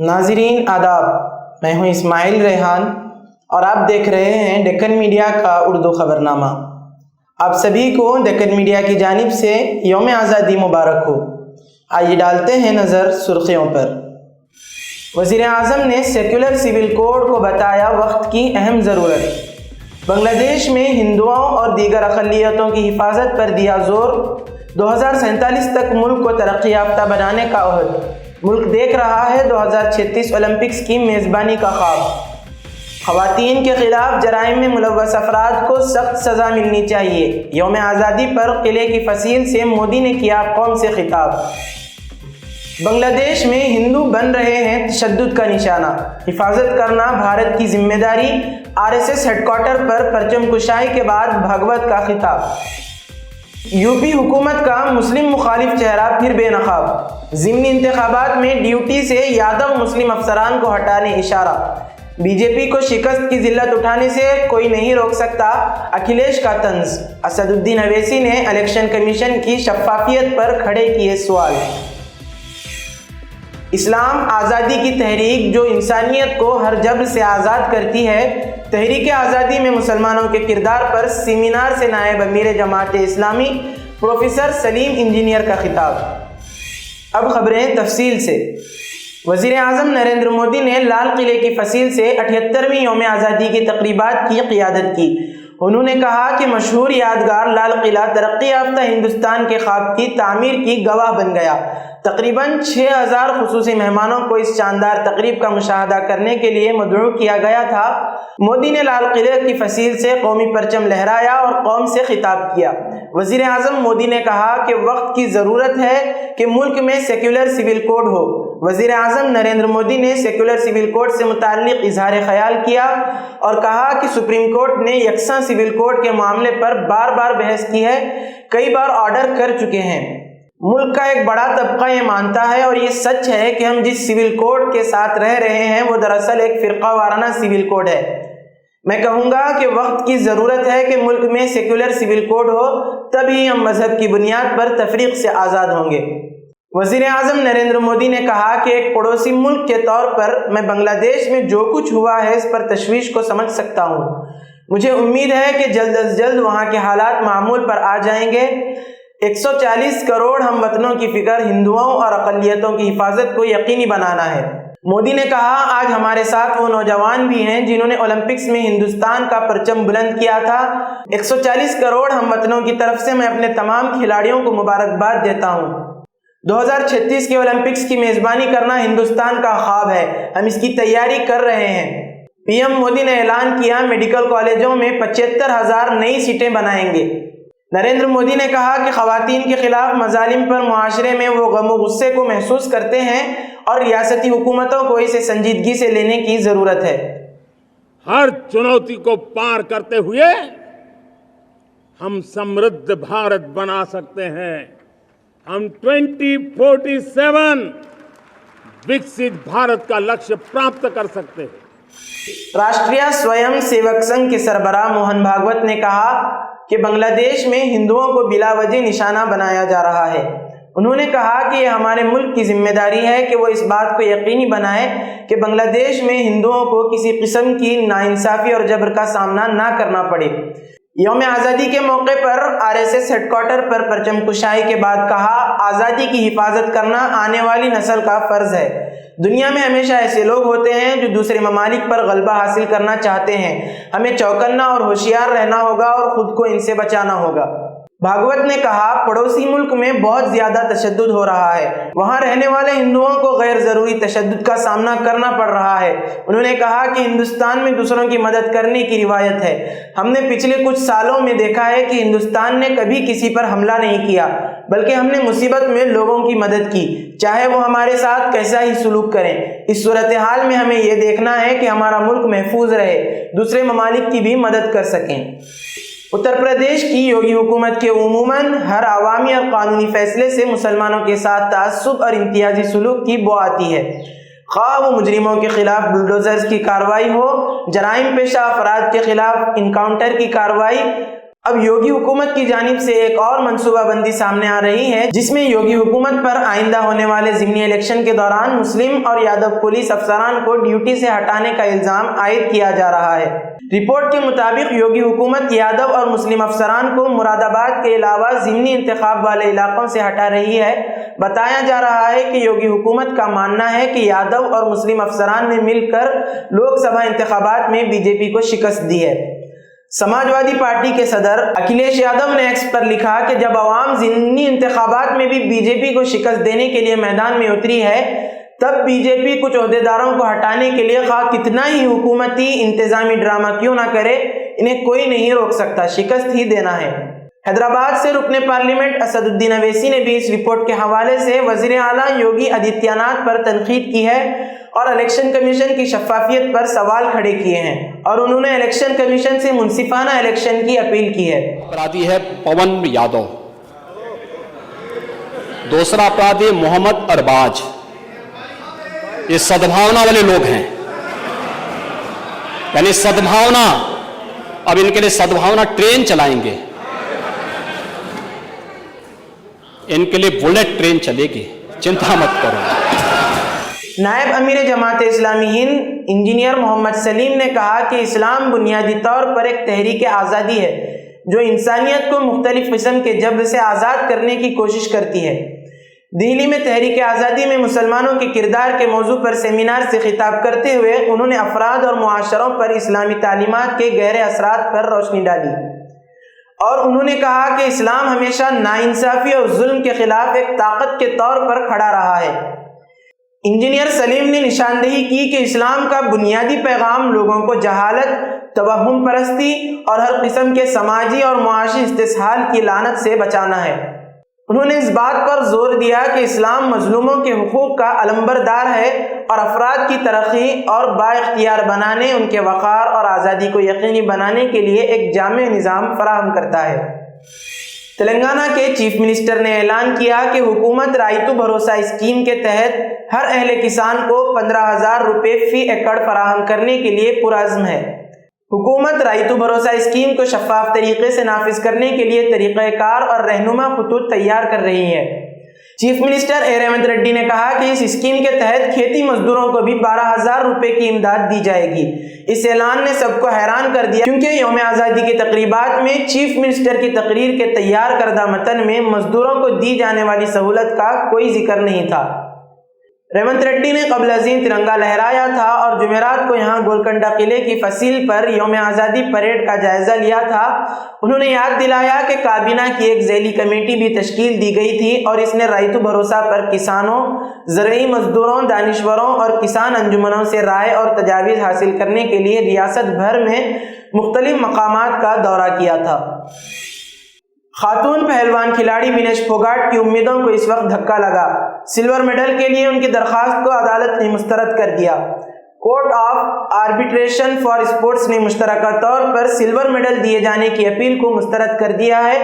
ناظرین آداب، میں ہوں اسماعیل ریحان اور آپ دیکھ رہے ہیں ڈیکن میڈیا کا اردو خبرنامہ۔ آپ سبھی کو ڈیکن میڈیا کی جانب سے یوم آزادی مبارک ہو۔ آئیے ڈالتے ہیں نظر سرخیوں پر۔ وزیر اعظم نے سیکولر سول کوڈ کو بتایا وقت کی اہم ضرورت۔ بنگلہ دیش میں ہندوؤں اور دیگر اقلیتوں کی حفاظت پر دیا زور۔ 2047 تک ملک کو ترقی یافتہ بنانے کا عہد۔ ملک دیکھ رہا ہے 2036 اولمپکس کی میزبانی کا خواب۔ خواتین کے خلاف جرائم میں ملوث افراد کو سخت سزا ملنی چاہیے۔ یوم آزادی پر قلعے کی فصیل سے مودی نے کیا قوم سے خطاب۔ بنگلہ دیش میں ہندو بن رہے ہیں تشدد کا نشانہ، حفاظت کرنا بھارت کی ذمہ داری۔ RSS ہیڈ کوارٹر پر پرچم کشائی کے بعد بھاگوت کا خطاب۔ یوپی حکومت کا مسلم مخالف چہرہ پھر بے نقاب۔ ضمنی انتخابات میں ڈیوٹی سے یادو مسلم افسران کو ہٹانے اشارہ۔ BJP کو شکست کی ذلت اٹھانے سے کوئی نہیں روک سکتا، اکھلیش کا طنز۔ اسد الدین اویسی نے الیکشن کمیشن کی شفافیت پر کھڑے کیے سوال۔ اسلام آزادی کی تحریک جو انسانیت کو ہر جبر سے آزاد کرتی ہے۔ تحریک آزادی میں مسلمانوں کے کردار پر سیمینار سے نائب امیر جماعت اسلامی پروفیسر سلیم انجینئر کا خطاب۔ اب خبریں تفصیل سے۔ وزیر اعظم نریندر مودی نے لال قلعے کی فصیل سے 78ویں یوم آزادی کی تقریبات کی قیادت کی۔ انہوں نے کہا کہ مشہور یادگار لال قلعہ ترقی یافتہ ہندوستان کے خواب کی تعمیر کی گواہ بن گیا۔ تقریباً 6000 خصوصی مہمانوں کو اس شاندار تقریب کا مشاہدہ کرنے کے لیے مدعو کیا گیا تھا۔ مودی نے لال قلعے کی فصیل سے قومی پرچم لہرایا اور قوم سے خطاب کیا۔ وزیر اعظم مودی نے کہا کہ وقت کی ضرورت ہے کہ ملک میں سیکولر سول کوڈ ہو۔ وزیر اعظم نریندر مودی نے سیکولر سول کوڈ سے متعلق اظہار خیال کیا اور کہا کہ سپریم کورٹ نے یکساں سول کوڈ کے معاملے پر بار بار بحث کی ہے، کئی بار آرڈر کر چکے ہیں۔ ملک کا ایک بڑا طبقہ یہ مانتا ہے اور یہ سچ ہے کہ ہم جس سول کوڈ کے ساتھ رہ رہے ہیں وہ دراصل ایک فرقہ وارانہ سول کوڈ ہے۔ میں کہوں گا کہ وقت کی ضرورت ہے کہ ملک میں سیکولر سول کوڈ ہو، تبھی ہم مذہب کی بنیاد پر تفریق سے آزاد ہوں گے۔ وزیر اعظم نریندر مودی نے کہا کہ ایک پڑوسی ملک کے طور پر میں بنگلہ دیش میں جو کچھ ہوا ہے اس پر تشویش کو سمجھ سکتا ہوں۔ مجھے امید ہے کہ جلد از جلد وہاں کے حالات معمول پر آ جائیں گے۔ 140 کروڑ ہم وطنوں کی فکر ہندوؤں اور اقلیتوں کی حفاظت کو یقینی بنانا ہے۔ مودی نے کہا آج ہمارے ساتھ وہ نوجوان بھی ہیں جنہوں نے اولمپکس میں ہندوستان کا پرچم بلند کیا تھا۔ 140 کروڑ ہم وطنوں کی طرف سے میں اپنے تمام کھلاڑیوں کو مبارکباد دیتا ہوں۔ 2036 کے اولمپکس کی میزبانی کرنا ہندوستان کا خواب ہے، ہم اس کی تیاری کر رہے ہیں۔ PM مودی نے اعلان کیا میڈیکل کالجوں میں 75,000 نئی سیٹیں بنائیں گے۔ نریندر مودی نے کہا کہ خواتین کے خلاف مظالم پر معاشرے میں وہ غم و غصے کو محسوس کرتے ہیں اور ریاستی حکومتوں کو اسے سنجیدگی سے لینے کی ضرورت ہے۔ ہر چنوتی کو پار کرتے ہوئے ہم سمردھ بھارت بنا سکتے ہیں۔ ہم 2047 وکست بھارت کا لکشیہ پراپت کر سکتے ہیں۔ راشٹریہ سویم سیوک سنگھ کے سربراہ موہن بھاگوت نے کہا کہ بنگلہ دیش میں ہندوؤں کو بلا وجہ نشانہ بنایا جا رہا ہے۔ انہوں نے کہا کہ یہ ہمارے ملک کی ذمہ داری ہے کہ وہ اس بات کو یقینی بنائے کہ بنگلہ دیش میں ہندوؤں کو کسی قسم کی ناانصافی اور جبر کا سامنا نہ کرنا پڑے۔ یوم آزادی کے موقع پر RSS ہیڈ کوارٹر پر پرچم کشائی کے بعد کہا آزادی کی حفاظت کرنا آنے والی نسل کا فرض ہے۔ دنیا میں ہمیشہ ایسے لوگ ہوتے ہیں جو دوسرے ممالک پر غلبہ حاصل کرنا چاہتے ہیں۔ ہمیں چوکنا اور ہوشیار رہنا ہوگا اور خود کو ان سے بچانا ہوگا۔ بھاگوت نے کہا پڑوسی ملک میں بہت زیادہ تشدد ہو رہا ہے، وہاں رہنے والے ہندوؤں کو غیر ضروری تشدد کا سامنا کرنا پڑ رہا ہے۔ انہوں نے کہا کہ ہندوستان میں دوسروں کی مدد کرنے کی روایت ہے۔ ہم نے پچھلے کچھ سالوں میں دیکھا ہے کہ ہندوستان نے کبھی کسی پر حملہ نہیں کیا، بلکہ ہم نے مصیبت میں لوگوں کی مدد کی، چاہے وہ ہمارے ساتھ کیسا ہی سلوک کریں۔ اس صورتحال میں ہمیں یہ دیکھنا ہے کہ ہمارا ملک محفوظ رہے، دوسرے ممالک کی بھی مدد کر سکیں۔ اتر پردیش کی یوگی حکومت کے عموماً ہر عوامی اور قانونی فیصلے سے مسلمانوں کے ساتھ تعصب اور امتیازی سلوک کی بو آتی ہے، خواہ وہ مجرموں کے خلاف بلڈوزرز کی کارروائی ہو، جرائم پیشہ افراد کے خلاف انکاؤنٹر کی کارروائی، اب یوگی حکومت کی جانب سے ایک اور منصوبہ بندی سامنے آ رہی ہے، جس میں یوگی حکومت پر آئندہ ہونے والے ضمنی الیکشن کے دوران مسلم اور یادو پولیس افسران کو ڈیوٹی سے ہٹانے کا الزام عائد کیا جا رہا ہے۔ رپورٹ کے مطابق یوگی حکومت یادو اور مسلم افسران کو مراد آباد کے علاوہ ضمنی انتخاب والے علاقوں سے ہٹا رہی ہے۔ بتایا جا رہا ہے کہ یوگی حکومت کا ماننا ہے کہ یادو اور مسلم افسران نے مل کر لوک سبھا انتخابات میں بی جے پی کو شکست دی ہے۔ سماجوادی پارٹی کے صدر اکھلیش یادو نے ایکس پر لکھا کہ جب عوام ضمنی انتخابات میں بھی بی جے پی کو شکست دینے کے لیے میدان میں اتری ہے، تب بی جے پی کچھ عہدیداروں کو ہٹانے کے لیے خواہ کتنا ہی حکومتی انتظامی ڈرامہ کیوں نہ کرے، انہیں کوئی نہیں روک سکتا، شکست ہی دینا ہے۔ حیدرآباد سے رکن پارلیمنٹ اسد الدین اویسی نے بھی اس رپورٹ کے حوالے سے وزیر اعلیٰ یوگی آدتیہ ناتھ پر تنقید کی ہے اور الیکشن کمیشن کی شفافیت پر سوال کھڑے کیے ہیں، اور انہوں نے الیکشن کمیشن سے منصفانہ الیکشن کی اپیل کی ہے۔ اپرادھی ہے پون یادو، دوسرا اپرادھی محمد ارباز، یہ سدبھاونا والے لوگ ہیں، یعنی سدبھاونا، اب ان کے لیے سدبھاونا ٹرین چلائیں گے، ان کے لیے بلٹ ٹرین چلے گی، چنتا مت کرو۔ نائب امیر جماعت اسلامی ہند انجینئر محمد سلیم نے کہا کہ اسلام بنیادی طور پر ایک تحریک آزادی ہے جو انسانیت کو مختلف قسم کے جبر سے آزاد کرنے کی کوشش کرتی ہے۔ دہلی میں تحریک آزادی میں مسلمانوں کے کردار کے موضوع پر سیمینار سے خطاب کرتے ہوئے انہوں نے افراد اور معاشروں پر اسلامی تعلیمات کے گہرے اثرات پر روشنی ڈالی، اور انہوں نے کہا کہ اسلام ہمیشہ ناانصافی اور ظلم کے خلاف ایک طاقت کے طور پر کھڑا رہا ہے۔ انجینئر سلیم نے نشاندہی کی کہ اسلام کا بنیادی پیغام لوگوں کو جہالت، توہم پرستی اور ہر قسم کے سماجی اور معاشی استحصال کی لعنت سے بچانا ہے۔ انہوں نے اس بات پر زور دیا کہ اسلام مظلوموں کے حقوق کا علمبردار ہے اور افراد کی ترقی اور با اختیار بنانے، ان کے وقار اور آزادی کو یقینی بنانے کے لیے ایک جامع نظام فراہم کرتا ہے۔ تلنگانہ کے چیف منسٹر نے اعلان کیا کہ حکومت رائتو بھروسہ اسکیم کے تحت ہر اہل کسان کو 15,000 روپے فی ایکڑ فراہم کرنے کے لیے پرعزم ہے۔ حکومت رائتو بھروسہ اسکیم کو شفاف طریقے سے نافذ کرنے کے لیے طریقہ کار اور رہنما خطوط تیار کر رہی ہے۔ Chief minister A Revanth Reddy نے کہا کہ اس اسکیم کے تحت کھیتی مزدوروں کو بھی 12,000 روپے کی امداد دی جائے گی۔ اس اعلان نے سب کو حیران کر دیا، کیونکہ یوم آزادی کی تقریبات میں چیف منسٹر کی تقریر کے تیار کردہ متن میں مزدوروں کو دی جانے والی سہولت کا کوئی ذکر نہیں تھا۔ ریونت ریڈی نے قبل ازیں ترنگا لہرایا تھا اور جمعرات کو یہاں گولکنڈہ قلعے کی فصیل پر یوم آزادی پریڈ کا جائزہ لیا تھا۔ انہوں نے یاد دلایا کہ کابینہ کی ایک ذیلی کمیٹی بھی تشکیل دی گئی تھی اور اس نے رائتو بھروسہ پر کسانوں، زرعی مزدوروں، دانشوروں اور کسان انجمنوں سے رائے اور تجاویز حاصل کرنے کے لیے ریاست بھر میں مختلف مقامات کا دورہ کیا تھا۔ خاتون پہلوان کھلاڑی ونیش پھوگاٹ کی امیدوں کو اس وقت دھکا لگا۔ سلور میڈل کے لیے ان کی درخواست کو عدالت نے مسترد کر دیا۔ Court of arbitration for sports نے مشترکہ طور پر سلور میڈل دیے جانے کی اپیل کو مسترد کر دیا ہے۔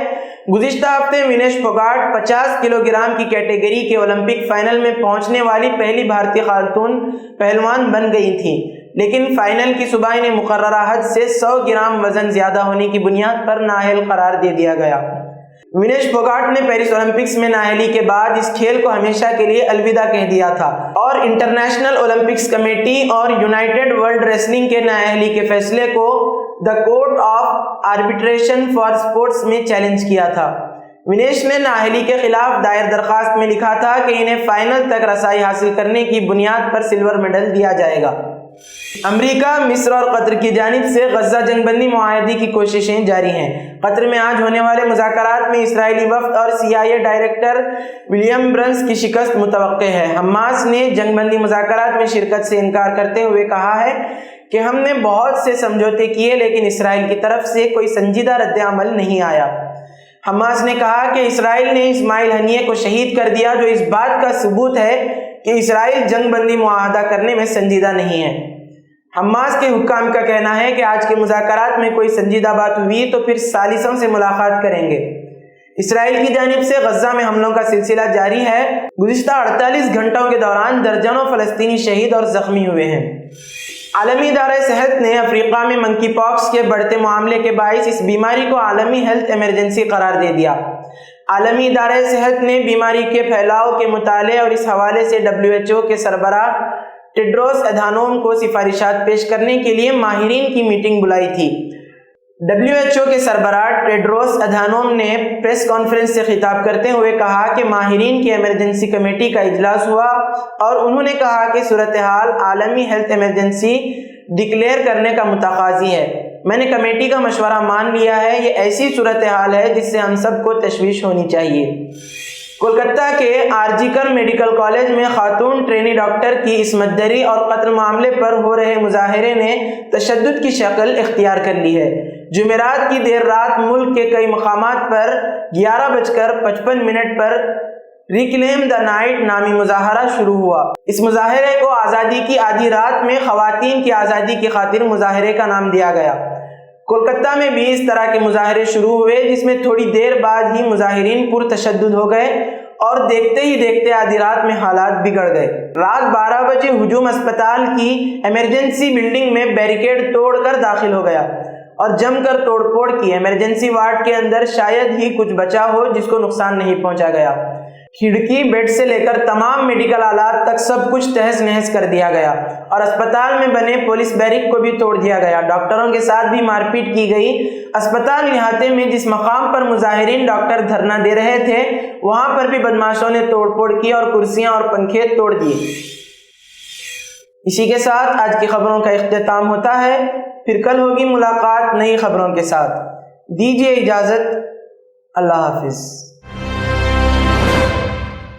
گزشتہ ہفتے ونیش پھوگاٹ 50 کلو گرام کی کیٹیگری کے اولمپک فائنل میں پہنچنے والی پہلی بھارتی خاتون پہلوان بن گئی تھیں، لیکن فائنل کی صبح انہیں مقررہ حد سے 100 گرام وزن زیادہ ہونے کی بنیاد پر نااہل قرار دے دیا گیا۔ ونیش پھوگاٹ نے پیرس اولمپکس میں نااہلی کے بعد اس کھیل کو ہمیشہ کے لیے الوداع کہہ دیا تھا اور انٹرنیشنل اولمپکس کمیٹی اور یونائیٹڈ ورلڈ ریسلنگ کے نااہلی کے فیصلے کو the court of arbitration for sports میں چیلنج کیا تھا۔ ونیش نے نااہلی کے خلاف دائر درخواست میں لکھا تھا کہ انہیں فائنل تک رسائی حاصل کرنے کی بنیاد پر سلور میڈل دیا جائے گا۔ امریکہ، مصر اور قطر کی جانب سے غزہ جنگ بندی معاہدے کی کوششیں جاری ہیں۔ قطر میں آج ہونے والے مذاکرات میں اسرائیلی وفد اور CIA ڈائریکٹر ولیم برنس کی شکست متوقع ہے۔ حماس نے جنگ بندی مذاکرات میں شرکت سے انکار کرتے ہوئے کہا ہے کہ ہم نے بہت سے سمجھوتے کیے لیکن اسرائیل کی طرف سے کوئی سنجیدہ رد عمل نہیں آیا۔ حماس نے کہا کہ اسرائیل نے اسماعیل ہنیے کو شہید کر دیا، جو اس بات کا ثبوت ہے کہ اسرائیل جنگ بندی معاہدہ کرنے میں سنجیدہ نہیں ہے۔ حماس کے حکام کا کہنا ہے کہ آج کے مذاکرات میں کوئی سنجیدہ بات ہوئی تو پھر ثالثوں سے ملاقات کریں گے۔ اسرائیل کی جانب سے غزہ میں حملوں کا سلسلہ جاری ہے۔ گزشتہ 48 گھنٹوں کے دوران درجنوں فلسطینی شہید اور زخمی ہوئے ہیں۔ عالمی ادارہ صحت نے افریقہ میں منکی پاکس کے بڑھتے معاملے کے باعث اس بیماری کو عالمی ہیلتھ ایمرجنسی قرار دے دیا۔ عالمی ادارہ صحت نے بیماری کے پھیلاؤ کے مطالعے اور اس حوالے سے WHO کے سربراہ ٹیڈروس ادھانوم کو سفارشات پیش کرنے کے لیے ماہرین کی میٹنگ بلائی تھی۔ WHO کے سربراہ ٹیڈروس ادھانوم نے پریس کانفرنس سے خطاب کرتے ہوئے کہا کہ ماہرین کی ایمرجنسی کمیٹی کا اجلاس ہوا اور انہوں نے کہا کہ صورتحال عالمی ہیلتھ ایمرجنسی ڈکلیئر کرنے کا متقاضی ہے۔ میں نے کمیٹی کا مشورہ مان لیا ہے۔ یہ ایسی صورتحال ہے جس سے ہم سب کو تشویش ہونی چاہیے۔ کولکتہ کے آرجیکر میڈیکل کالج میں خاتون ٹرینی ڈاکٹر کی عصمت دری اور قتل معاملے پر ہو رہے مظاہرے نے تشدد کی شکل اختیار کر لی ہے۔ جمعرات کی دیر رات ملک کے کئی مقامات پر 11:55 پر ریکلیم دا نائٹ نامی مظاہرہ شروع ہوا۔ اس مظاہرے کو آزادی کی آدھی رات میں خواتین کی آزادی کی خاطر مظاہرے کا نام دیا گیا۔ کولکتہ میں بھی اس طرح کے مظاہرے شروع ہوئے جس میں تھوڑی دیر بعد ہی مظاہرین پرتشدد ہو گئے اور دیکھتے ہی دیکھتے آدھی رات میں حالات بگڑ گئے۔ رات 12 بجے ہجوم اسپتال کی ایمرجنسی بلڈنگ میں بیریکیڈ توڑ کر داخل ہو گیا اور جم کر توڑ پھوڑ کی۔ ایمرجنسی وارڈ کے اندر شاید ہی کچھ بچا ہو جس کو نقصان نہیں پہنچا گیا۔ کھڑکی، بیڈ سے لے کر تمام میڈیکل آلات تک سب کچھ تہس نہس کر دیا گیا اور اسپتال میں بنے پولیس بیرک کو بھی توڑ دیا گیا۔ ڈاکٹروں کے ساتھ بھی مار پیٹ کی گئی۔ اسپتال احاطے میں جس مقام پر مظاہرین ڈاکٹر دھرنا دے رہے تھے وہاں پر بھی بدماشوں نے توڑ پھوڑ کی اور کرسیاں اور پنکھے توڑ دیے۔ اسی کے ساتھ آج کی خبروں کا اختتام ہوتا ہے۔ پھر کل ہوگی ملاقات نئی خبروں کے ساتھ۔ دیجیے اجازت۔ اللہ حافظ۔